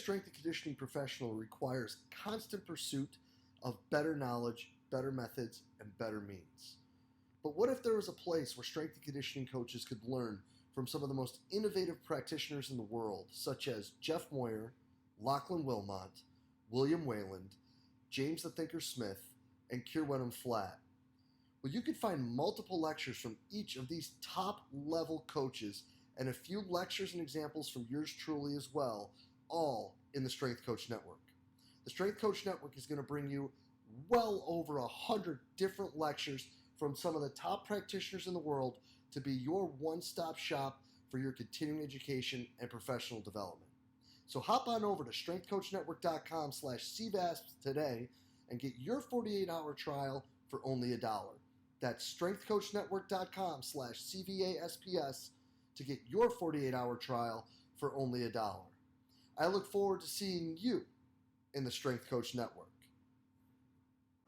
strength and conditioning professional requires constant pursuit of better knowledge, better methods, and better means. But what if there was a place where strength and conditioning coaches could learn from some of the most innovative practitioners in the world, such as Jeff Moyer, Lachlan Wilmot, William Wayland, James the Thinker Smith, and Keir Wenham Flatt? Well, you could find multiple lectures from each of these top-level coaches and a few lectures and examples from yours truly as well, all in the Strength Coach Network. The Strength Coach Network is going to bring you well over 100 different lectures from some of the top practitioners in the world to be your one-stop shop for your continuing education and professional development. So hop on over to strengthcoachnetwork.com/CVASP today and get your 48-hour trial for only $1. That's strengthcoachnetwork.com/CVASPS to get your 48-hour trial for only $1. I look forward to seeing you in the Strength Coach Network.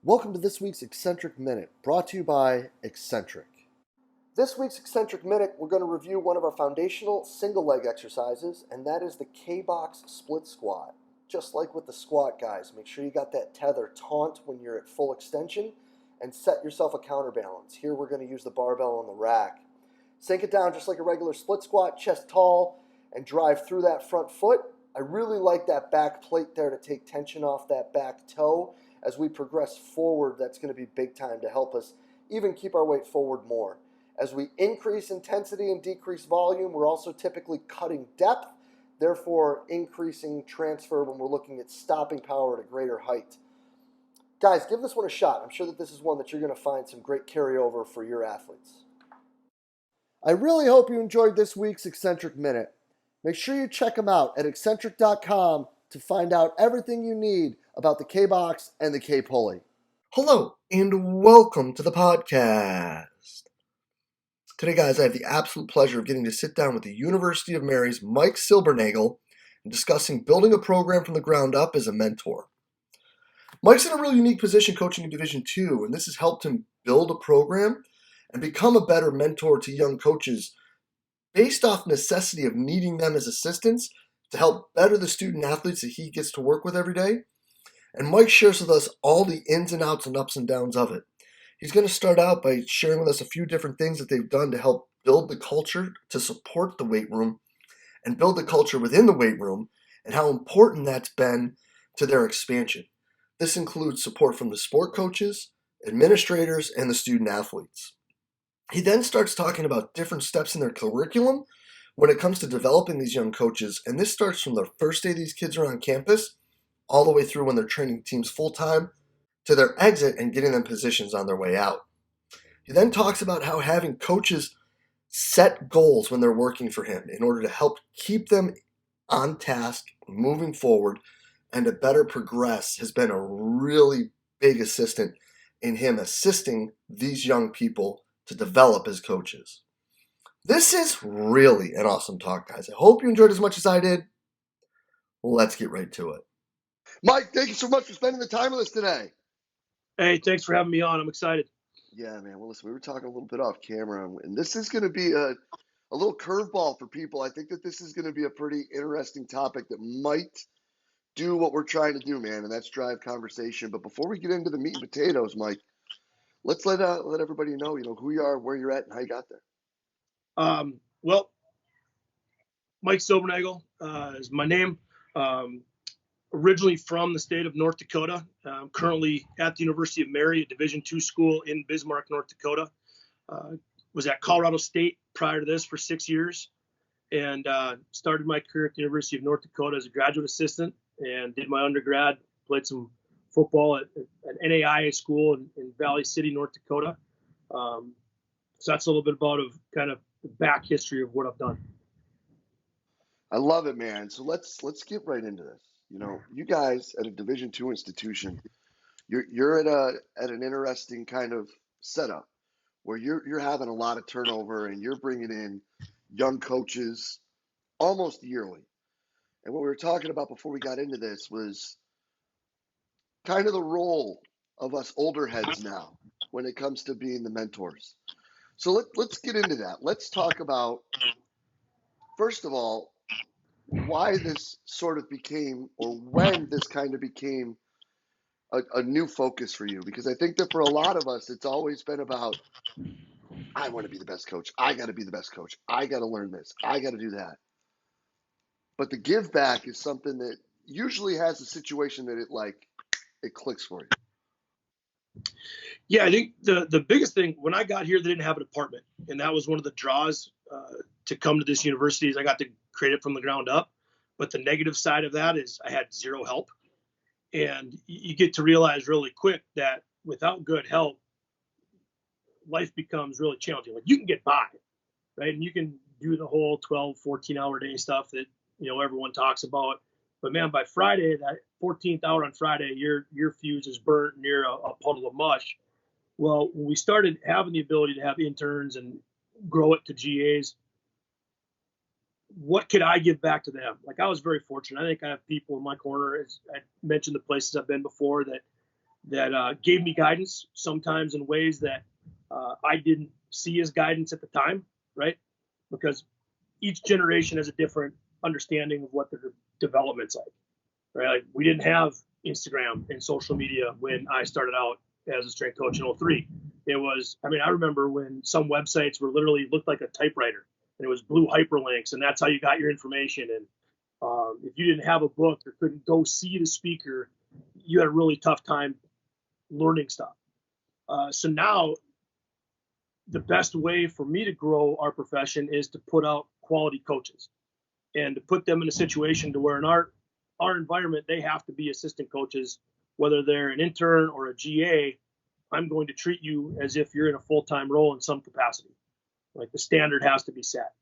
Welcome to this week's Eccentric Minute, brought to you by Eccentric. This week's Eccentric Minute, we're going to review one of our foundational single leg exercises, and that is the K-Box split squat. Just like with the squat, guys, make sure you got that tether taut when you're at full extension and set yourself a counterbalance. Here we're going to use the barbell on the rack. Sink it down just like a regular split squat, chest tall, and drive through that front foot. I really like that back plate there to take tension off that back toe. As we progress forward, that's going to be big time to help us even keep our weight forward more. As we increase intensity and decrease volume, we're also typically cutting depth, therefore increasing transfer when we're looking at stopping power at a greater height. Guys, give this one a shot. I'm sure that this is one that you're going to find some great carryover for your athletes. I really hope you enjoyed this week's Eccentric Minute. Make sure you check them out at eccentric.com to find out everything you need about the K-Box and the K-Pulley. Hello, and welcome to the podcast. Today, guys, I have the absolute pleasure of getting to sit down with the University of Mary's Mike Silbernagel and discussing building a program from the ground up as a mentor. Mike's in a really unique position coaching in Division II, and this has helped him build a program and become a better mentor to young coaches based off necessity of needing them as assistants to help better the student athletes that he gets to work with every day. And Mike shares with us all the ins and outs and ups and downs of it. He's going to start out by sharing with us a few different things that they've done to help build the culture to support the weight room and build the culture within the weight room and how important that's been to their expansion. This includes support from the sport coaches, administrators, and the student athletes. He then starts talking about different steps in their curriculum when it comes to developing these young coaches, and this starts from the first day these kids are on campus all the way through when they're training teams full-time to their exit and getting them positions on their way out. He then talks about how having coaches set goals when they're working for him in order to help keep them on task, moving forward, and to better progress has been a really big assistant in him assisting these young people to develop as coaches. This is really an awesome talk, guys. I hope you enjoyed as much as I did. Let's get right to it. Mike, thank you so much for spending the time with us today. Hey, thanks for having me on. I'm excited. Yeah, man. Well, listen, we were talking a little bit off camera, and this is going to be a little curveball for people. I think that this is going to be a pretty interesting topic that might do what we're trying to do, man, and that's drive conversation. But before we get into the meat and potatoes, Mike, let's let everybody know, who you are, where you're at, and how you got there. Well, Mike Silbernagel is my name. Originally from the state of North Dakota. I'm currently at the University of Mary, a Division II school in Bismarck, North Dakota. Was at Colorado State prior to this for 6 years, and started my career at the University of North Dakota as a graduate assistant, and did my undergrad, played some football at NAIA school in Valley City, North Dakota. So that's a little bit about kind of the back history of what I've done. I love it, man. So let's get right into this. You guys at a Division II institution, you're at an interesting kind of setup where you're having a lot of turnover and you're bringing in young coaches almost yearly. And what we were talking about before we got into this was kind of the role of us older heads now when it comes to being the mentors. So let's get into that. Let's talk about, first of all, why this sort of became, or when this kind of became a new focus for you, because I think that for a lot of us, it's always been about, I want to be the best coach. I got to be the best coach. I got to learn this. I got to do that. But the give back is something that usually has a situation that it clicks for you. Yeah, I think the biggest thing when I got here, they didn't have a department, and that was one of the draws to come to this university. Is I got to create it from the ground up. But the negative side of that is I had zero help, and you get to realize really quick that without good help, life becomes really challenging. Like you can get by, right, and you can do the whole 12, 14-hour day stuff that everyone talks about. But man, by Friday, that 14th hour on Friday, your fuse is burnt and you're a puddle of mush. Well, when we started having the ability to have interns and grow it to GAs, what could I give back to them? Like I was very fortunate. I think I have people in my corner, as I mentioned, the places I've been before that gave me guidance sometimes in ways that I didn't see as guidance at the time, right? Because each generation has a different understanding of what their development's like, right? Like we didn't have Instagram and social media when I started out as a strength coach in 03. It was, I remember when some websites were literally looked like a typewriter and it was blue hyperlinks and that's how you got your information. And if you didn't have a book or couldn't go see the speaker, you had a really tough time learning stuff. So now the best way for me to grow our profession is to put out quality coaches and to put them in a situation to where in our environment, they have to be assistant coaches, whether they're an intern or a GA. I'm going to treat you as if you're in a full-time role in some capacity. Like the standard has to be set.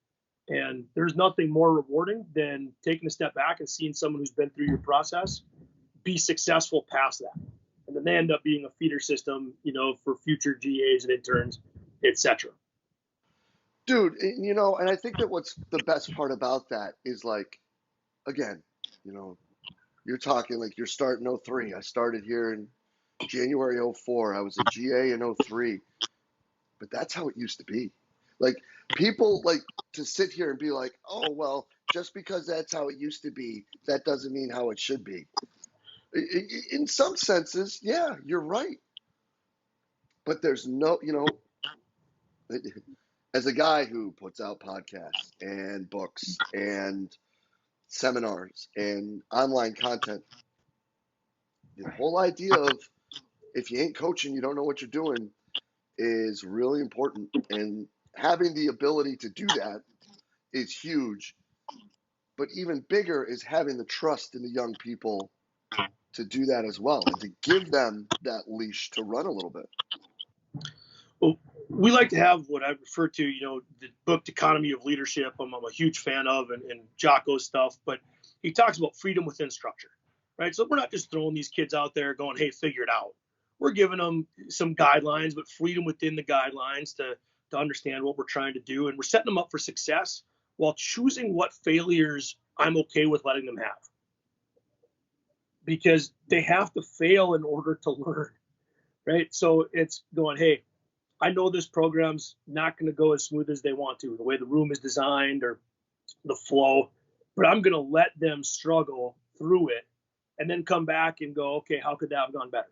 And there's nothing more rewarding than taking a step back and seeing someone who's been through your process be successful past that. And then they end up being a feeder system, for future GAs and interns, etc. Dude, and I think that what's the best part about that is like, again, you're talking like you're starting 03. I started here in January 04. I was a GA in 03. But that's how it used to be. Like people like to sit here and be like, oh, well, just because that's how it used to be, that doesn't mean how it should be. In some senses, yeah, you're right. But there's no, as a guy who puts out podcasts and books and seminars and online content, the whole idea of if you ain't coaching, you don't know what you're doing is really important. And having the ability to do that is huge. But even bigger is having the trust in the young people to do that as well and to give them that leash to run a little bit. Well, we like to have what I refer to, the book Economy of Leadership. I'm a huge fan of and Jocko's stuff, but he talks about freedom within structure, right? So we're not just throwing these kids out there going, hey, figure it out. We're giving them some guidelines, but freedom within the guidelines to understand what we're trying to do. And we're setting them up for success while choosing what failures I'm okay with letting them have. Because they have to fail in order to learn, right? So it's going, hey, I know this program's not going to go as smooth as they want to, the way the room is designed or the flow, but I'm going to let them struggle through it and then come back and go, okay, how could that have gone better?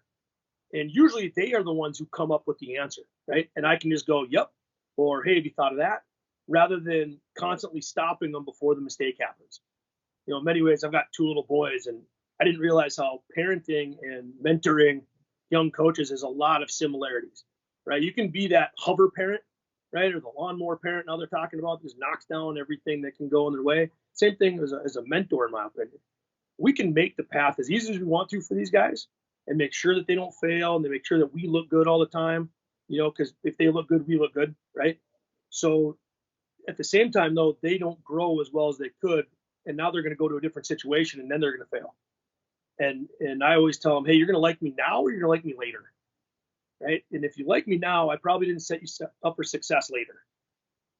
And usually they are the ones who come up with the answer, right? And I can just go, yep, or hey, have you thought of that? Rather than constantly stopping them before the mistake happens. In many ways, I've got 2 little boys, and I didn't realize how parenting and mentoring young coaches has a lot of similarities, right? You can be that hover parent, right? Or the lawnmower parent now they're talking about, just knocks down everything that can go in their way. Same thing as a mentor, in my opinion. We can make the path as easy as we want to for these guys and make sure that they don't fail and they make sure that we look good all the time, because if they look good, we look good, right? So at the same time, though, they don't grow as well as they could. And now they're going to go to a different situation and then they're going to fail. And I always tell them, hey, you're going to like me now or you're going to like me later, right? And if you like me now, I probably didn't set you up for success later.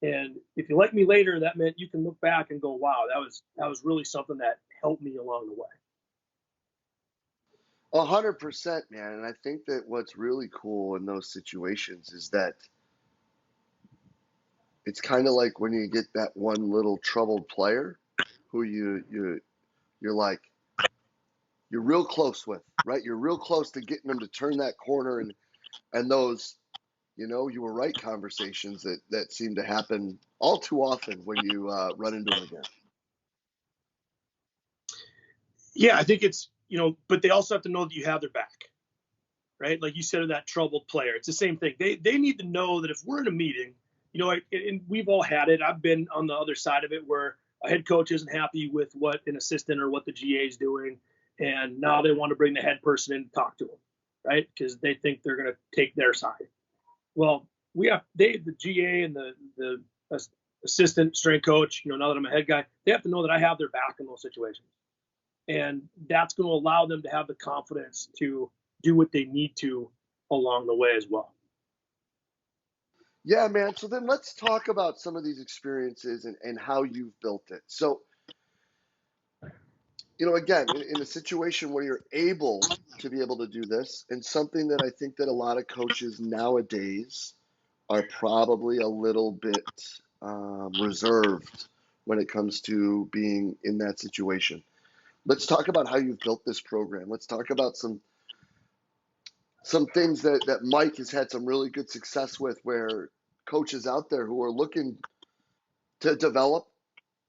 And if you like me later, that meant you can look back and go, wow, that was really something that helped me along the way. 100%, man. And I think that what's really cool in those situations is that it's kind of like when you get that one little troubled player who you're like you're real close with, right? You're real close to getting them to turn that corner, and those, you were right conversations that seem to happen all too often when you run into them again. Yeah, I think it's, but they also have to know that you have their back, right? Like you said, of that troubled player, it's the same thing. They need to know that if we're in a meeting, and we've all had it. I've been on the other side of it where a head coach isn't happy with what an assistant or what the GA is doing, and now they want to bring the head person in to talk to them, right? Because they think they're going to take their side. Well, the GA and the assistant strength coach, now that I'm a head guy, they have to know that I have their back in those situations. And that's going to allow them to have the confidence to do what they need to along the way as well. Yeah, man. So then let's talk about some of these experiences and how you've built it. So, again, in a situation where you're able to be able to do this, and something that I think that a lot of coaches nowadays are probably a little bit reserved when it comes to being in that situation. Let's talk about how you've built this program. Let's talk about some things that Mike has had some really good success with, where coaches out there who are looking to develop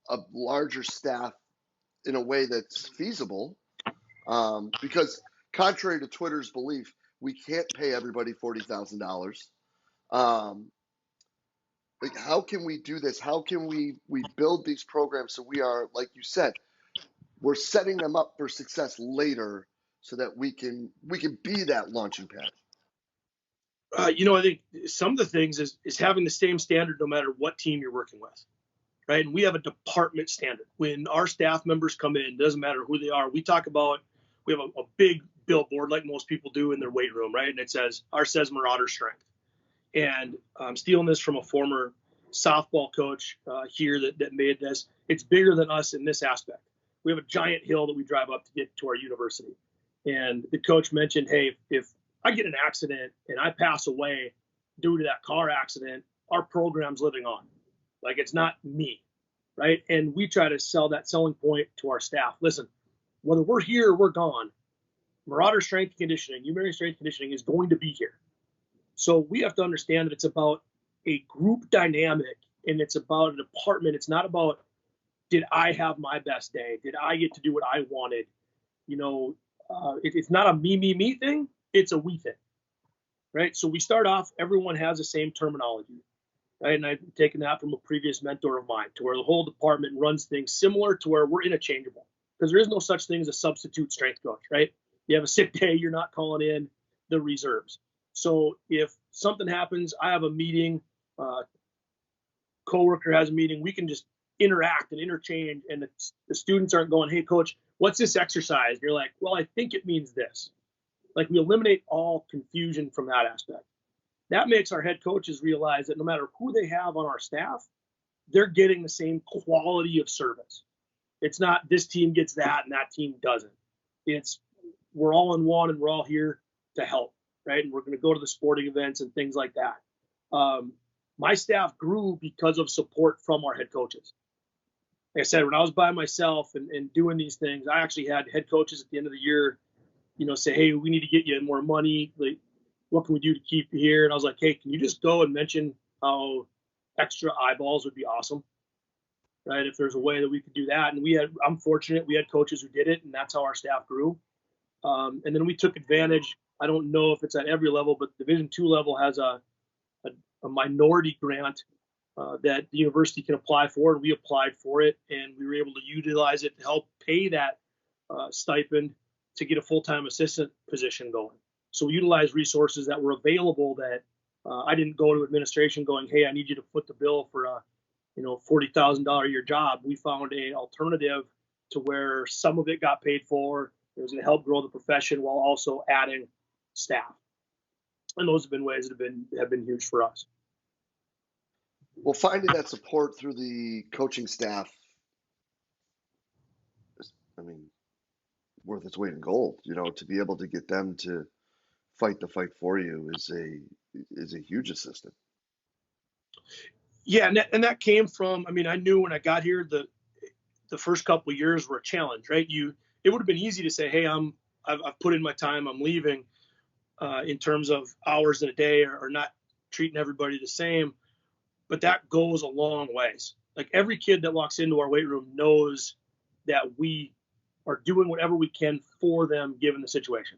a larger staff in a way that's feasible. Because contrary to Twitter's belief, we can't pay everybody $40,000. Like, how can we do this? How can we build these programs so we are, like you said, we're setting them up for success later, so that we can be that launching pad. I think some of the things is having the same standard no matter what team you're working with, right? And we have a department standard. When our staff members come in, doesn't matter who they are, we have a big billboard like most people do in their weight room, right? And it says, ours says Marauder Strength. And I'm stealing this from a former softball coach here that made this. It's bigger than us in this aspect. We have a giant hill that we drive up to get to our university. And the coach mentioned, hey, if I get in an accident and I pass away due to that car accident, our program's living on. Like, it's not me, right? And we try to sell that selling point to our staff. Listen, whether we're here or we're gone, Marauder Strength and Conditioning, UMary Strength Conditioning is going to be here. So we have to understand that it's about a group dynamic, and it's about a department. It's not about, did I have my best day? Did I get to do what I wanted? It's not a me thing. It's a we thing, right? So we start off, everyone has the same terminology, right? And I've taken that from a previous mentor of mine, to where the whole department runs things similar, to where we're interchangeable, because there is no such thing as a substitute strength coach, right? You have a sick day, you're not calling in the reserves. So if something happens, I have a meeting, coworker has a meeting, we can just interact and interchange, and the students aren't going, hey, coach, what's this exercise? And you're like, well, I think it means this. Like, we eliminate all confusion from that aspect. That makes our head coaches realize that no matter who they have on our staff, they're getting the same quality of service. It's not this team gets that and that team doesn't. It's, we're all in one and we're all here to help, right? And we're going to go to the sporting events and things like that. My staff grew because of support from our head coaches. Like I said, when I was by myself and doing these things, I actually had head coaches at the end of the year, say, hey, we need to get you more money. Like, what can we do to keep you here? And I was like, hey, can you just go and mention how extra eyeballs would be awesome, right? If there's a way that we could do that. And I'm fortunate, we had coaches who did it, and that's how our staff grew. And then we took advantage. I don't know if it's at every level, but Division II level has a minority grant that the university can apply for, and we applied for it, and we were able to utilize it to help pay that stipend to get a full-time assistant position going. So we utilized resources that were available, that I didn't go to administration going, hey, I need you to foot the bill for a $40,000 a year job. We found an alternative to where some of it got paid for. It was going to help grow the profession while also adding staff. And those have been ways that have been huge for us. Well, finding that support through the coaching staff is, worth its weight in gold. To be able to get them to fight the fight for you is a huge assistant. Yeah, and that came from, I knew when I got here, the first couple of years were a challenge, right? It would have been easy to say, hey, I've put in my time, I'm leaving, in terms of hours in a day, or not treating everybody the same. But that goes a long ways. Like, every kid that walks into our weight room knows that we are doing whatever we can for them given the situation.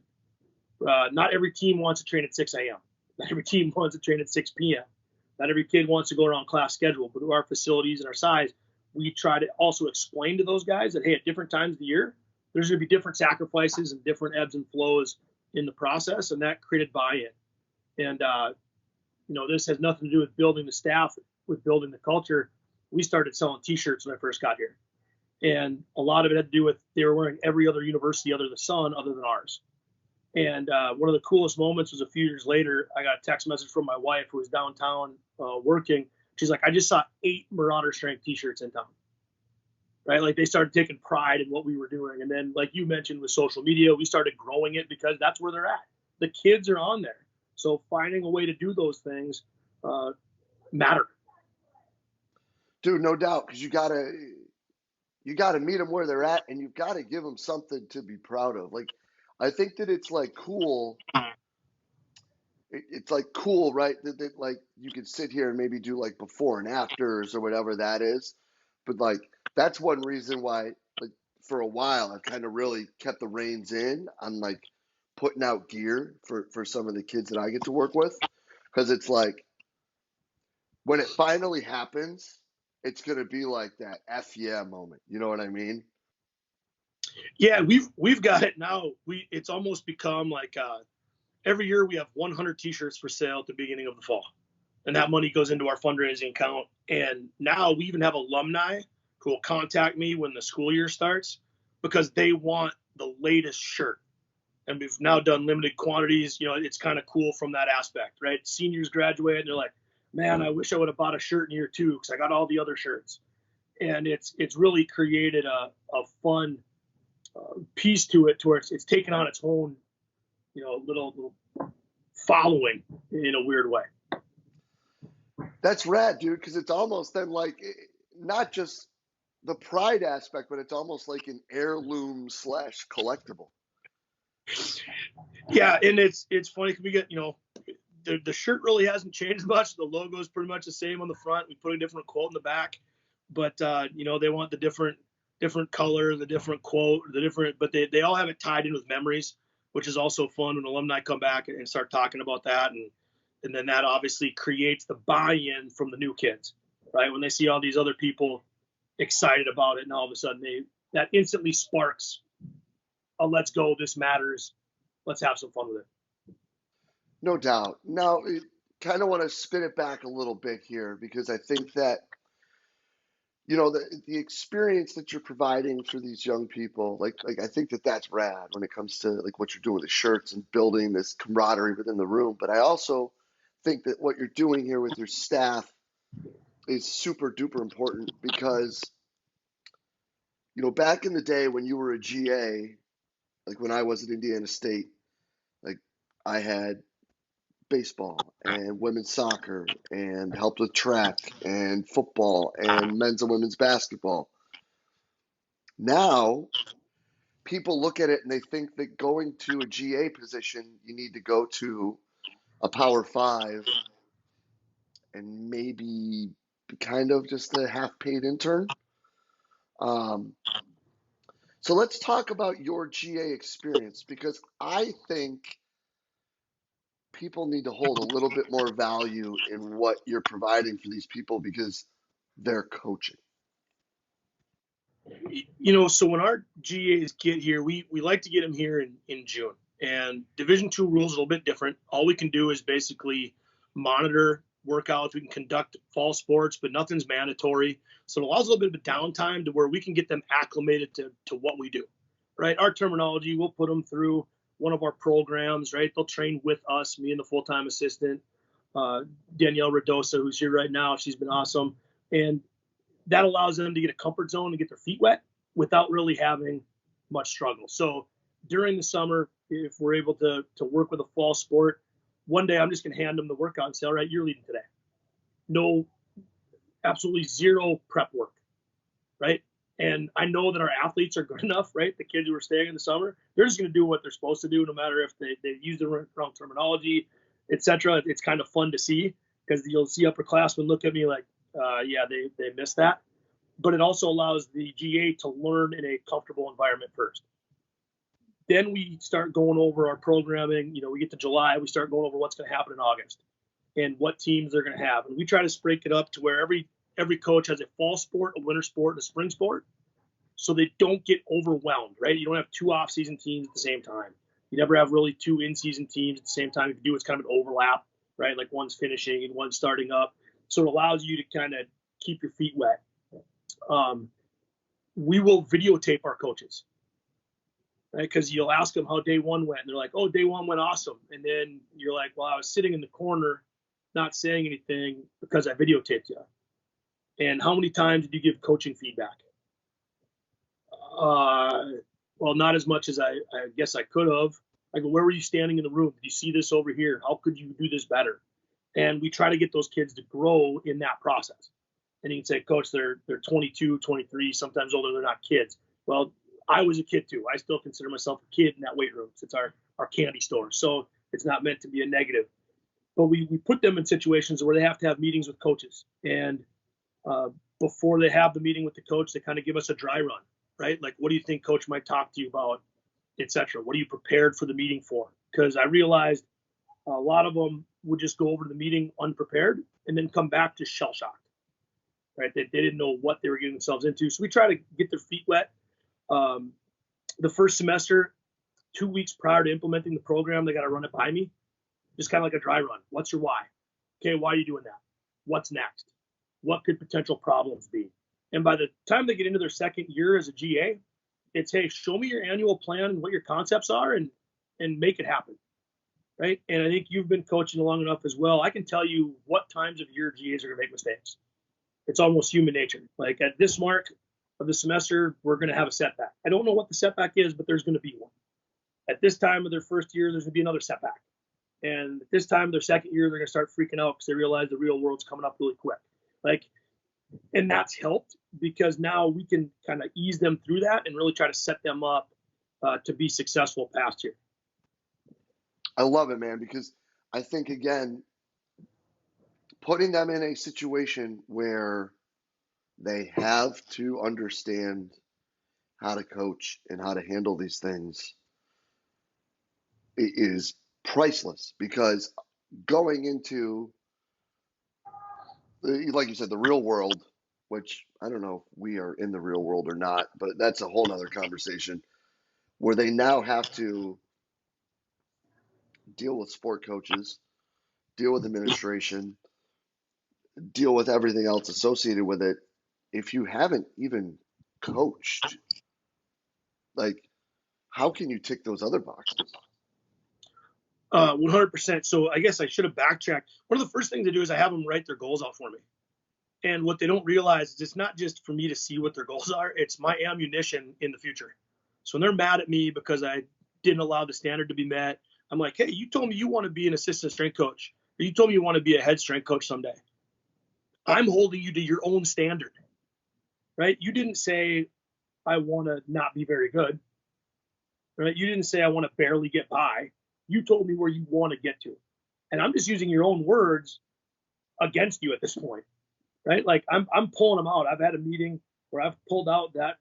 Not every team wants to train at 6 a.m. Not every team wants to train at 6 p.m. Not every kid wants to go around class schedule. But through our facilities and our size, we try to also explain to those guys that, hey, at different times of the year, there's going to be different sacrifices and different ebbs and flows in the process, and that created buy-in. And this has nothing to do with building the staff, with building the culture. We started selling T-shirts when I first got here, and a lot of it had to do with they were wearing every other university under the sun other than ours. And one of the coolest moments was a few years later. I got a text message from my wife, who was downtown working. She's like, I just saw 8 Marauder strength T-shirts in town. Right? Like, they started taking pride in what we were doing. And then, like you mentioned, with social media, we started growing it because that's where they're at. The kids are on there. So finding a way to do those things matter. Dude, no doubt, because you gotta meet them where they're at, and you've got to give them something to be proud of. Like, I think that it's like cool. It's like cool, right? That like you could sit here and maybe do like before and afters or whatever that is. But like, that's one reason why, like, for a while I've kind of really kept the reins in on like putting out gear for some of the kids that I get to work with, because it's like, when it finally happens, it's gonna be like that F yeah moment. You know what I mean? Yeah, we've got it now. It's almost become like every year we have 100 T-shirts for sale at the beginning of the fall, and that money goes into our fundraising account. And now we even have alumni who will contact me when the school year starts because they want the latest shirt. And we've now done limited quantities. It's kind of cool from that aspect, right? Seniors graduate and they're like, man, I wish I would have bought a shirt in year 2 because I got all the other shirts. And it's really created a fun piece to it, to where it's taken on its own, little following in a weird way. That's rad, dude, because it's almost then like not just the pride aspect, but it's almost like an heirloom / collectible. Yeah, and it's funny because we get, the shirt really hasn't changed much. The logo is pretty much the same on the front. We put a different quote in the back, but they want the different color, the different quote, but they all have it tied in with memories, which is also fun when alumni come back and start talking about that. And then that obviously creates the buy-in from the new kids, right? When they see all these other people excited about it, and all of a sudden that instantly sparks a let's go, this matters, let's have some fun with it. No doubt. Now, I kind of want to spin it back a little bit here, because I think that, the experience that you're providing for these young people, like I think that that's rad when it comes to like what you're doing with the shirts and building this camaraderie within the room. But I also think that what you're doing here with your staff is super duper important, because, back in the day when you were a GA, like when I was at Indiana State, like I had baseball and women's soccer and helped with track and football and men's and women's basketball. Now, people look at it and they think that going to a GA position, you need to go to a Power 5 and maybe kind of just a half-paid intern. So let's talk about your GA experience, because I think people need to hold a little bit more value in what you're providing for these people, because they're coaching. So when our GAs get here, we like to get them here in June. And Division II rules are a little bit different. All we can do is basically monitor workouts. We can conduct fall sports, but nothing's mandatory. So it allows a little bit of a downtime to where we can get them acclimated to what we do, right? Our terminology, we'll put them through one of our programs, right? They'll train with us, me and the full-time assistant, Danielle Radosa, who's here right now. She's been awesome. And that allows them to get a comfort zone and get their feet wet without really having much struggle. So during the summer, if we're able to work with a fall sport, one day I'm just going to hand them the workout and say, all right, you're leading today. No, absolutely zero prep work, right? And I know that our athletes are good enough, right? The kids who are staying in the summer, they're just going to do what they're supposed to do, no matter if they use the wrong terminology, etc. It's kind of fun to see because you'll see upperclassmen look at me like, yeah, they missed that. But it also allows the GA to learn in a comfortable environment first. Then we start going over our programming. We get to July, we start going over what's going to happen in August and what teams they're going to have. And we try to break it up to where every coach has a fall sport, a winter sport, and a spring sport, so they don't get overwhelmed, right? You don't have two off-season teams at the same time. You never have really two in-season teams at the same time. If you do, it's kind of an overlap, right? Like one's finishing and one's starting up. So it allows you to kind of keep your feet wet. We will videotape our coaches, right? Because you'll ask them how day one went, and they're like, "Oh, day one went awesome." And then you're like, "Well, I was sitting in the corner, not saying anything because I videotaped you." And how many times did you give coaching feedback? Well, not as much as I guess I could have. I go, where were you standing in the room? Did you see this over here? How could you do this better? And we try to get those kids to grow in that process. And you can say, Coach, they're 22, 23, sometimes older, they're not kids. Well, I was a kid too. I still consider myself a kid in that weight room. It's our candy store. So it's not meant to be a negative. But we put them in situations where they have to have meetings with coaches. And before they have the meeting with the coach, they kind of give us a dry run, right? Like, what do you think coach might talk to you about, et cetera? What are you prepared for the meeting for? Because I realized a lot of them would just go over to the meeting unprepared and then come back just shell-shocked, right? They didn't know what they were getting themselves into. So we try to get their feet wet. The first semester, 2 weeks prior to implementing the program, they got to run it by me, just kind of like a dry run. What's your why? Okay, why are you doing that? What's next? What could potential problems be? And by the time they get into their second year as a GA, it's, hey, show me your annual plan and what your concepts are and make it happen, right? And I think you've been coaching long enough as well. I can tell you what times of year GAs are going to make mistakes. It's almost human nature. Like at this mark of the semester, we're going to have a setback. I don't know what the setback is, but there's going to be one. At this time of their first year, there's going to be another setback. And at this time of their second year, they're going to start freaking out because they realize the real world's coming up really quick. And that's helped because now we can kind of ease them through that and really try to set them up to be successful past here. I love it, man, because I think, again, putting them in a situation where they have to understand how to coach and how to handle these things is priceless, because going into, like you said, the real world, which I don't know if we are in the real world or not, but that's a whole nother conversation, where they now have to deal with sport coaches, deal with administration, deal with everything else associated with it. If you haven't even coached, like, how can you tick those other boxes? 100%. So I guess I should have backtracked. One of the first things I do is I have them write their goals out for me. And what they don't realize is it's not just for me to see what their goals are. It's my ammunition in the future. So when they're mad at me because I didn't allow the standard to be met, I'm like, hey, you told me you want to be an assistant strength coach, or you told me you want to be a head strength coach someday. I'm holding you to your own standard, right? You didn't say I want to not be very good, right? You didn't say I want to barely get by. You told me where you want to get to. And I'm just using your own words against you at this point, right? Like I'm pulling them out. I've had a meeting where I've pulled out that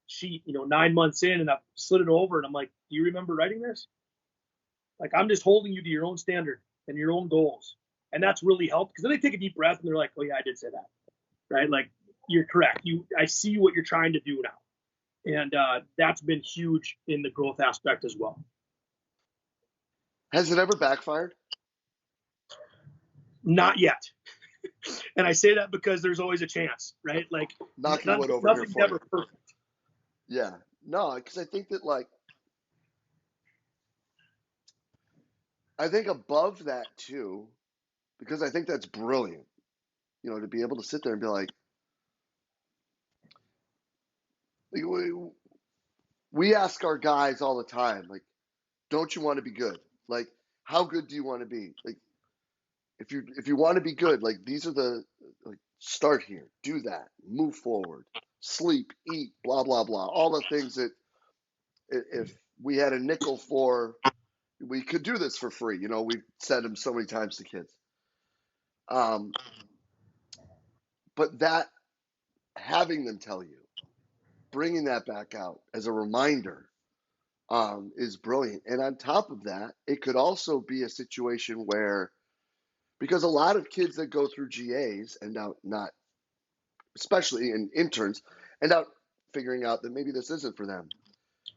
sheet, 9 months in, and I've slid it over and I'm like, do you remember writing this? Like, I'm just holding you to your own standard and your own goals. And that's really helped, because then they take a deep breath and they're like, oh yeah, I did say that, right? Like, you're correct. I see what you're trying to do now. And that's been huge in the growth aspect as well. Has it ever backfired? Not yet. And I say that because there's always a chance, right? Like, Knocking wood over here nothing's for ever you. perfect. Yeah. No, because I think that, like, I think above that too, because I think that's brilliant, to be able to sit there and be like, we ask our guys all the time, like, don't you want to be good? Like, how good do you want to be? Like, if you want to be good, like, these are the, like, start here, do that, move forward, sleep, eat, blah, blah, blah. All the things that if we had a nickel for, we could do this for free. You know, we've said them so many times to kids. But that, having them tell you, bringing that back out as a reminder, is brilliant. And on top of that, it could also be a situation where, because a lot of kids that go through GAs and now not, especially in interns, end up figuring out that maybe this isn't for them.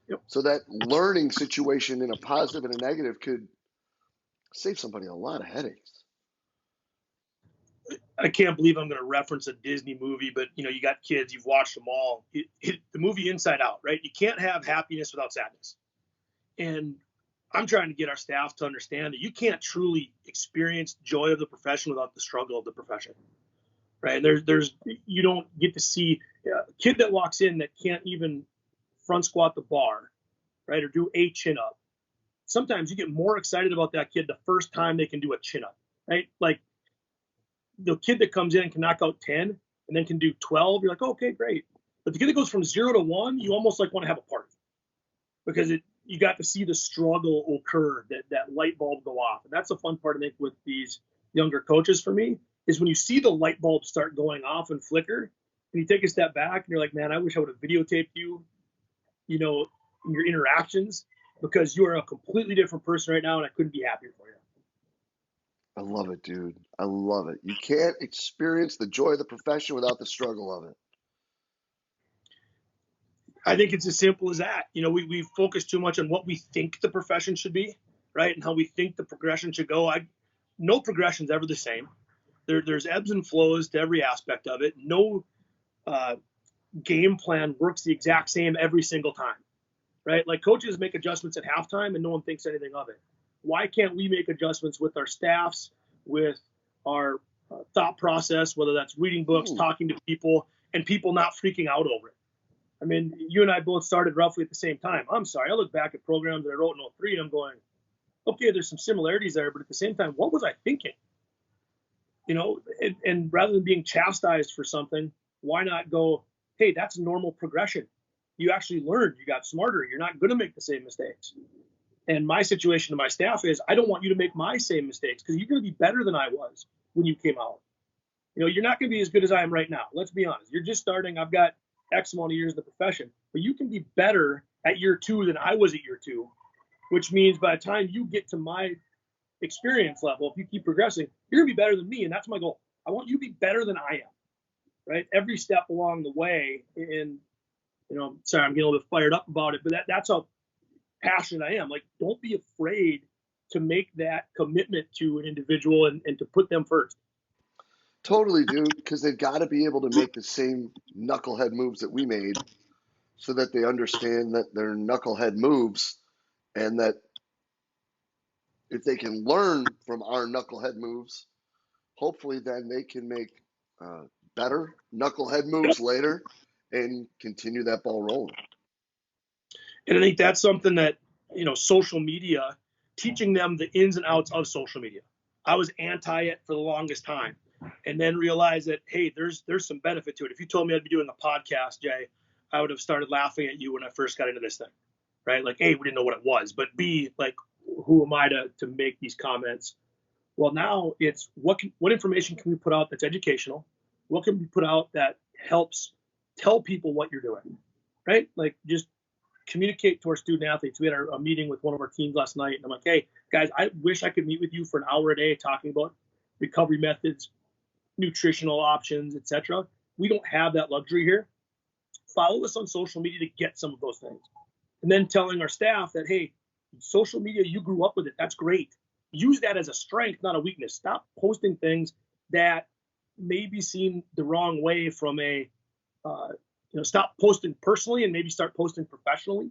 Yep. So that learning situation in a positive and a negative could save somebody a lot of headaches. I can't believe I'm going to reference a Disney movie, but you know, you got kids, you've watched them all. The movie Inside Out, right? You can't have happiness without sadness. And I'm trying to get our staff to understand that you can't truly experience joy of the profession without the struggle of the profession, right? There's you don't get to see a kid that walks in that can't even front squat the bar, right, or do a chin up. Sometimes you get more excited about that kid the first time they can do a chin up, right? Like the kid that comes in and can knock out 10 and then can do 12, you're like, oh, okay, great. But the kid that goes from 0 to 1, you almost like want to have a party because you got to see the struggle occur, that light bulb go off. And that's the fun part, I think, with these younger coaches for me, is when you see the light bulb start going off and flicker, and you take a step back and you're like, man, I wish I would have videotaped you, you know, in your interactions, because you are a completely different person right now, and I couldn't be happier for you. I love it, dude. I love it. You can't experience the joy of the profession without the struggle of it. I think it's as simple as that. You know, we focus too much on what we think the profession should be, right? And how we think the progression should go. No progression's ever the same. There's ebbs and flows to every aspect of it. No game plan works the exact same every single time, right? Like coaches make adjustments at halftime and no one thinks anything of it. Why can't we make adjustments with our staffs, with our thought process, whether that's reading books, talking to people, and people not freaking out over it? I mean, you and I both started roughly at the same time. I'm sorry, I look back at programs that I wrote in 03 and I'm going, okay, there's some similarities there, but at the same time, what was I thinking? You know, and rather than being chastised for something, why not go, hey, that's normal progression. You actually learned, you got smarter, you're not going to make the same mistakes. And my situation to my staff is, I don't want you to make my same mistakes because you're going to be better than I was when you came out. You know, you're not going to be as good as I am right now. Let's be honest. You're just starting. I've got X amount of years in the profession, but you can be better at year 2 than I was at year 2, which means by the time you get to my experience level, if you keep progressing, you're gonna be better than me. And that's my goal. I want you to be better than I am, right? Every step along the way. And, you know, sorry, I'm getting a little bit fired up about it, but that's how passionate I am. Like, don't be afraid to make that commitment to an individual and to put them first. Totally, dude, because they've got to be able to make the same knucklehead moves that we made so that they understand that they're knucklehead moves, and that if they can learn from our knucklehead moves, hopefully then they can make better knucklehead moves later and continue that ball rolling. And I think that's something that, you know, social media, teaching them the ins and outs of social media. I was anti it for the longest time, and then realized that, hey, there's some benefit to it. If you told me I'd be doing a podcast, Jay, I would have started laughing at you when I first got into this thing, right? Like, A, we didn't know what it was, but B, like, who am I to make these comments? Well, now it's what information can we put out that's educational? What can we put out that helps tell people what you're doing, right? Like, just communicate to our student athletes. We had a meeting with one of our teams last night, and I'm like, hey, guys, I wish I could meet with you for an hour a day talking about recovery methods, nutritional options, etc. We don't have that luxury here. Follow us on social media to get some of those things. And then telling our staff that, hey, social media, you grew up with it. That's great. Use that as a strength, not a weakness. Stop posting things that may be seen the wrong way from a, stop posting personally and maybe start posting professionally,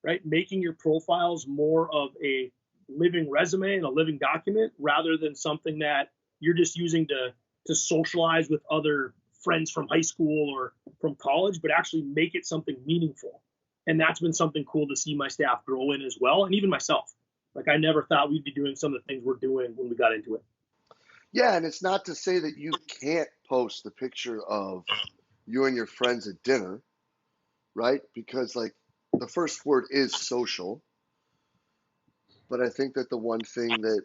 right? Making your profiles more of a living resume and a living document rather than something that you're just using to socialize with other friends from high school or from college, but actually make it something meaningful. And that's been something cool to see my staff grow in as well. And even myself, like, I never thought we'd be doing some of the things we're doing when we got into it. Yeah, and it's not to say that you can't post the picture of you and your friends at dinner, right? Because like the first word is social. But I think that the one thing that,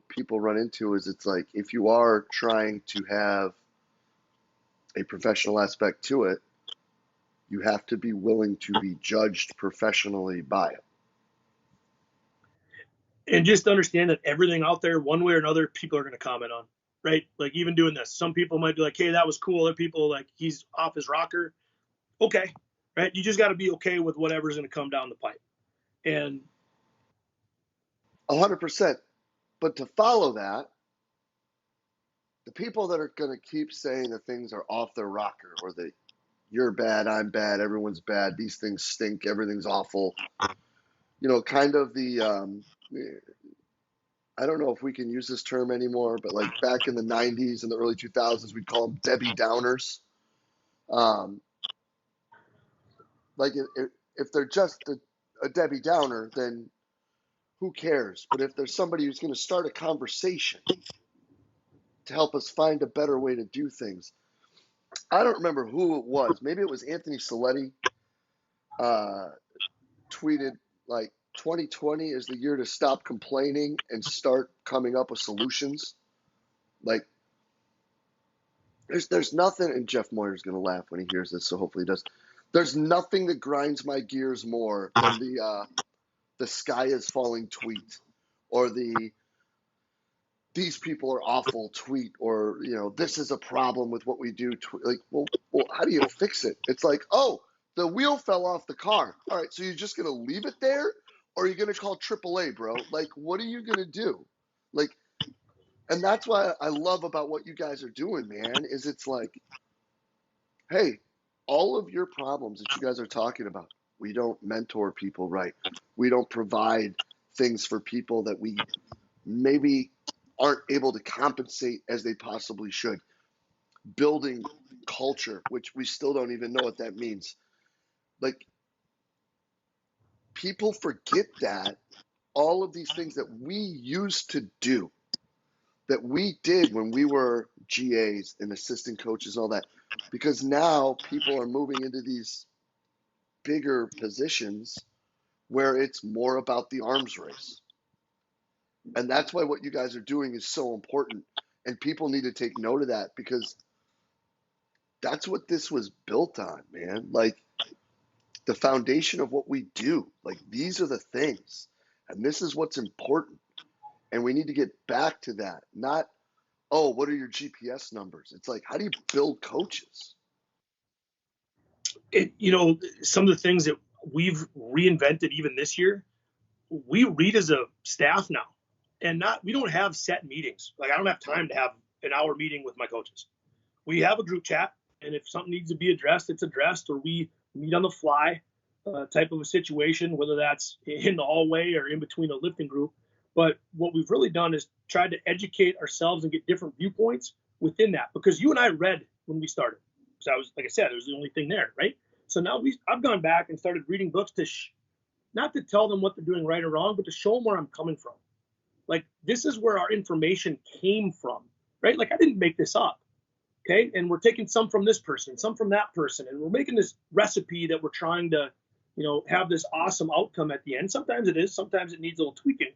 people run into is it's like if you are trying to have a professional aspect to it, you have to be willing to be judged professionally by it. And just understand that everything out there, one way or another, people are going to comment on, right? Like even doing this, some people might be like, hey, that was cool. Other people like, he's off his rocker. Okay, right? You just got to be okay with whatever's going to come down the pipe. And 100%. But to follow that, the people that are going to keep saying that things are off their rocker or that you're bad, I'm bad, everyone's bad, these things stink, everything's awful, kind of I don't know if we can use this term anymore, but like back in the 90s and the early 2000s, we'd call them Debbie Downers. Like if they're just a Debbie Downer, then who cares? But if there's somebody who's going to start a conversation to help us find a better way to do things, I don't remember who it was. Maybe it was Anthony Saletti tweeted like 2020 is the year to stop complaining and start coming up with solutions. Like there's nothing, and Jeff Moyer's going to laugh when he hears this, so hopefully he does. There's nothing that grinds my gears more than the sky is falling tweet or these people are awful tweet or this is a problem with what we do tweet. Like well how do you fix it? It's like, oh, the wheel fell off the car. All right, so you're just gonna leave it there, or are you gonna call AAA, bro? Like what are you gonna do? Like, and that's why I love about what you guys are doing, man, is it's like, hey, all of your problems that you guys are talking about, we don't mentor people right, we don't provide things for people that we maybe aren't able to compensate as they possibly should. Building culture, which we still don't even know what that means. Like, people forget that all of these things that we used to do, that we did when we were GAs and assistant coaches and all that, because now people are moving into these bigger positions where it's more about the arms race. And that's why what you guys are doing is so important. And people need to take note of that because that's what this was built on, man. Like the foundation of what we do. Like these are the things. And this is what's important. And we need to get back to that. Not, oh, what are your GPS numbers? It's like, how do you build coaches? some of the things that we've reinvented even this year, we read as a staff now, and we don't have set meetings. Like I don't have time to have an hour meeting with my coaches. We have a group chat, and if something needs to be addressed, it's addressed, or we meet on the fly type of a situation, whether that's in the hallway or in between a lifting group. But what we've really done is tried to educate ourselves and get different viewpoints within that, because you and I read when we started. So I was, like I said, it was the only thing there, right? So now I've gone back and started reading books to not to tell them what they're doing right or wrong, but to show them where I'm coming from. Like this is where our information came from, right? Like I didn't make this up. Okay. And we're taking some from this person, some from that person, and we're making this recipe that we're trying to, have this awesome outcome at the end. Sometimes it is, sometimes it needs a little tweaking,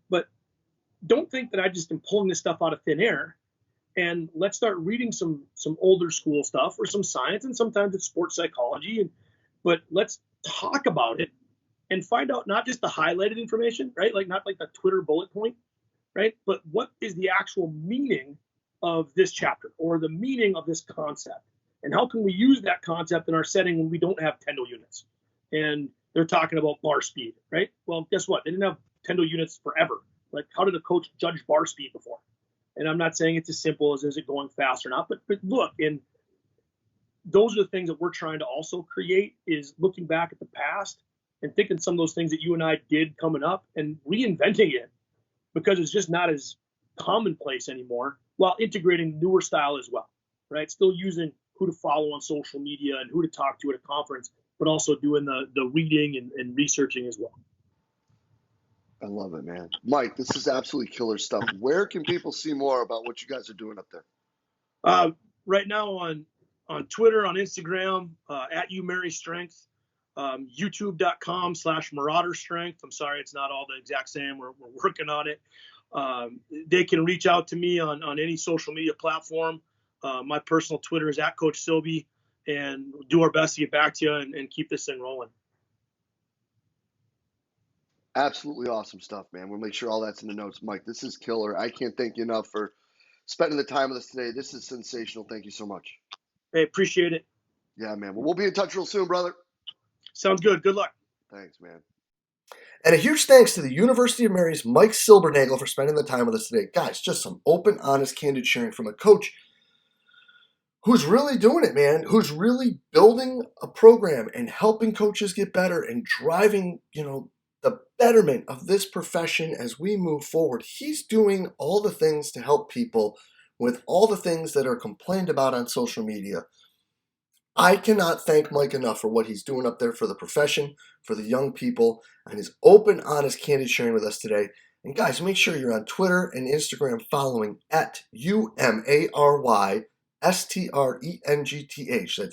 but don't think that I just am pulling this stuff out of thin air. And let's start reading some older school stuff or some science, and sometimes it's sports psychology. But let's talk about it and find out not just the highlighted information, right? Like not like the Twitter bullet point, right? But what is the actual meaning of this chapter or the meaning of this concept? And how can we use that concept in our setting when we don't have Tendo units? And they're talking about bar speed, right? Well, guess what? They didn't have Tendo units forever. Like, how did a coach judge bar speed before? And I'm not saying it's as simple as is it going fast or not, but look, and those are the things that we're trying to also create, is looking back at the past and thinking some of those things that you and I did coming up and reinventing it, because it's just not as commonplace anymore, while integrating newer style as well, right? Still using who to follow on social media and who to talk to at a conference, but also doing the reading and researching as well. I love it, man. Mike, this is absolutely killer stuff. Where can people see more about what you guys are doing up there? Right now on on Twitter, on Instagram, at YouMaryStrength, YouTube.com/Marauder Strength. I'm sorry, it's not all the exact same. We're working on it. They can reach out to me on any social media platform. My personal Twitter is at Coach Silby, and we'll do our best to get back to you and keep this thing rolling. Absolutely awesome stuff, man. We'll make sure all that's in the notes. Mike, this is killer. I can't thank you enough for spending the time with us today. This is sensational. Thank you so much. Hey, appreciate it. Yeah, man. Well, we'll be in touch real soon, brother. Sounds good. Good luck. Thanks, man. And a huge thanks to the University of Mary's Mike Silbernagel for spending the time with us today. Guys, just some open, honest, candid sharing from a coach who's really doing it, man, who's really building a program and helping coaches get better and driving, the betterment of this profession as we move forward. He's doing all the things to help people with all the things that are complained about on social media. I cannot thank Mike enough for what he's doing up there for the profession, for the young people, and his open, honest, candid sharing with us today. And guys, make sure you're on Twitter and Instagram following at UMaryStrength. That's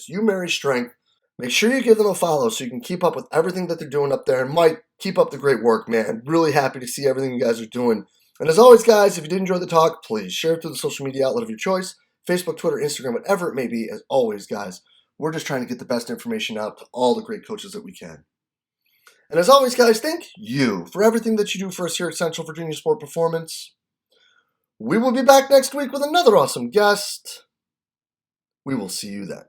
YouMaryStrength. Make sure you give them a follow so you can keep up with everything that they're doing up there. And Mike, keep up the great work, man. Really happy to see everything you guys are doing. And as always, guys, if you did enjoy the talk, please share it through the social media outlet of your choice. Facebook, Twitter, Instagram, whatever it may be. As always, guys, we're just trying to get the best information out to all the great coaches that we can. And as always, guys, thank you for everything that you do for us here at Central Virginia Sport Performance. We will be back next week with another awesome guest. We will see you then.